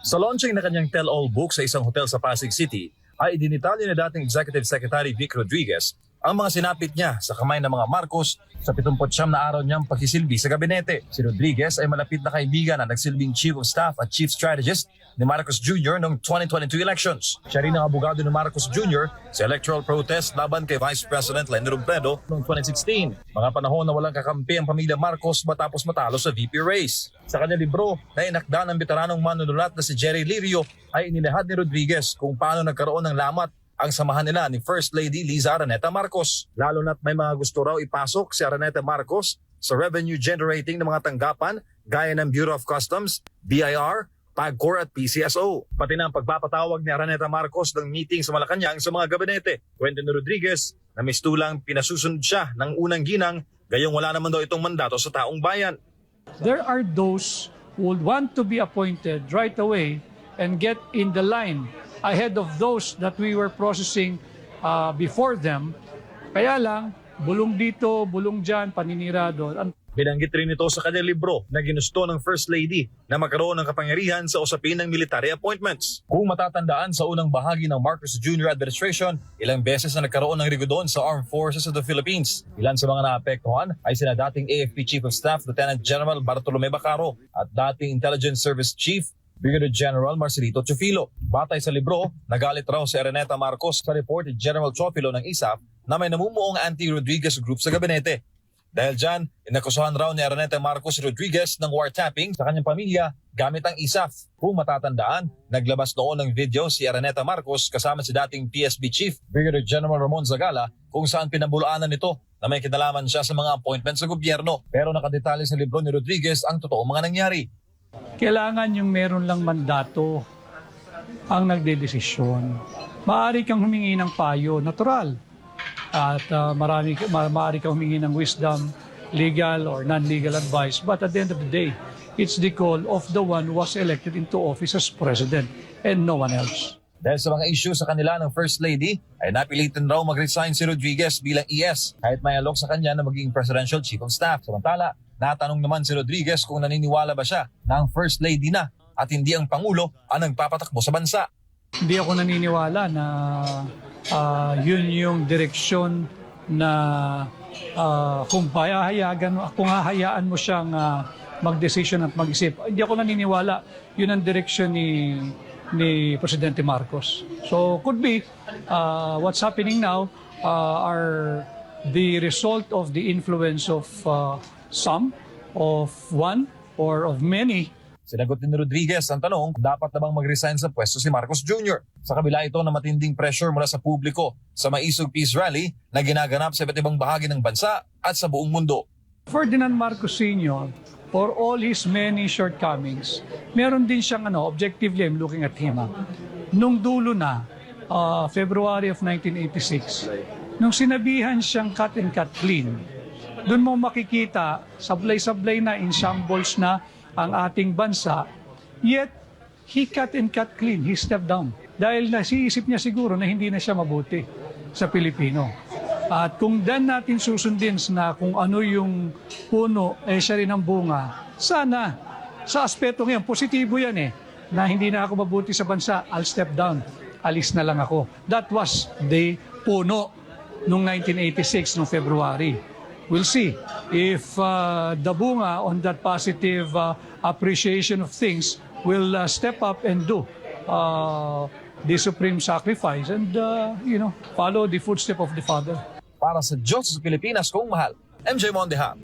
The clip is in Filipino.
Sa launching na kanyang tell-all book sa isang hotel sa Pasig City, ay idinitalya ni dating Executive Secretary Vic Rodriguez ang mga sinapit niya sa kamay ng mga Marcos sa 79 na araw niyang pagsisilbi sa gabinete. Si Rodriguez ay malapit na kaibigan na nagsilbing Chief of Staff at Chief Strategist ni Marcos Jr. noong 2022 elections. Siya rin ang abogado ni Marcos Jr. sa electoral protest laban kay Vice President Leni Robredo noong 2016. Mga panahon na walang kakampi ang pamilya Marcos matapos matalo sa VP race. Sa kanyang libro na inakda ng veteranong manunulat na si Jerry Lirio ay inilahad ni Rodriguez kung paano nagkaroon ng lamat ang samahan nila ni First Lady Liza Araneta Marcos. Lalo na't may mga gusto raw ipasok si Araneta Marcos sa revenue generating ng mga tanggapan gaya ng Bureau of Customs, BIR, PAGCOR at PCSO. Pati na ang pagpapatawag ni Araneta Marcos ng meeting sa Malacanang sa mga gabinete. Kwento ni Rodriguez na mistulang pinasusunod siya ng unang ginang gayong wala naman daw itong mandato sa taong bayan. There are those who would want to be appointed right away and get in the line ahead of those that we were processing before them. Kaya lang, bulong dito, bulong dyan, paninira doon. Binanggit rin ito sa kanyang libro na ginusto ng First Lady na magkaroon ng kapangyarihan sa usapin ng military appointments. Kung matatandaan sa unang bahagi ng Marcos Jr. administration, ilang beses na nagkaroon ng rigodon sa Armed Forces of the Philippines. Ilan sa mga naapektuhan ay sina dating AFP Chief of Staff Lieutenant General Bartolome Bacaro at dating Intelligence Service Chief Brigadier General Marcelito Chufilo. Batay sa libro, nagalit raw si Araneta Marcos sa report ni General Chufilo ng ISAF na may namumuong anti-Rodriguez group sa gabinete. Dahil dyan, inakusahan raw ni Araneta Marcos Rodriguez ng wiretapping sa kanyang pamilya gamit ang ISAF. Kung matatandaan, naglabas noon ng video si Araneta Marcos kasama si dating PSB Chief Brigadier General Ramon Zagala kung saan pinabulaanan nito na may kinalaman siya sa mga appointments sa gobyerno. Pero nakadetalye sa libro ni Rodriguez ang totoong mga nangyari. Kailangan yung meron lang mandato ang nagdedesisyon. Maaari kang humingi ng payo, natural. At maaari kang humingi ng wisdom, legal or non-legal advice. But at the end of the day, it's the call of the one who was elected into office as president and no one else. Dahil sa mga issue sa kanila ng First Lady, ay napilitan raw mag-resign si Rodriguez bilang ES kahit may alok sa kanya na maging Presidential Chief of Staff. Samantala, natanong naman si Rodriguez kung naniniwala ba siya na ang First Lady na at hindi ang Pangulo ang nagpapatakbo sa bansa. Hindi ako naniniwala na yun yung direksyon na kung hahayaan mo siyang mag-decision at mag-isip. Hindi ako naniniwala yun ang direksyon ni Presidente Marcos. So could be what's happening now are the result of the influence of some, of one, or of many. Sinagot ni Rodriguez ang tanong, dapat na bang mag-resign sa pwesto si Marcos Jr. Sa kabila ito na matinding pressure mula sa publiko sa Maisog Peace Rally na ginaganap sa iba't ibang bahagi ng bansa at sa buong mundo. Ferdinand Marcos Sr., for all his many shortcomings, meron din siyang objectively, I'm looking at him. Nung dulo na, February of 1986, nung sinabihan siyang cut and cut clean, doon mo makikita, sablay-sablay na, in shambles na ang ating bansa, yet he cut and cut clean, he stepped down. Dahil nasiisip niya siguro na hindi na siya mabuti sa Pilipino. At kung dan natin susundin na kung ano yung puno, siya rin ang bunga, sana, sa aspeto ngayon, positibo yan na hindi na ako mabuti sa bansa, I'll step down, alis na lang ako. That was the puno noong 1986, noong February. We'll see if the bunga on that positive appreciation of things will step up and do the supreme sacrifice and follow the footstep of the Father. Para sa Diyos sa Pilipinas kong mahal, MJ Mondeja.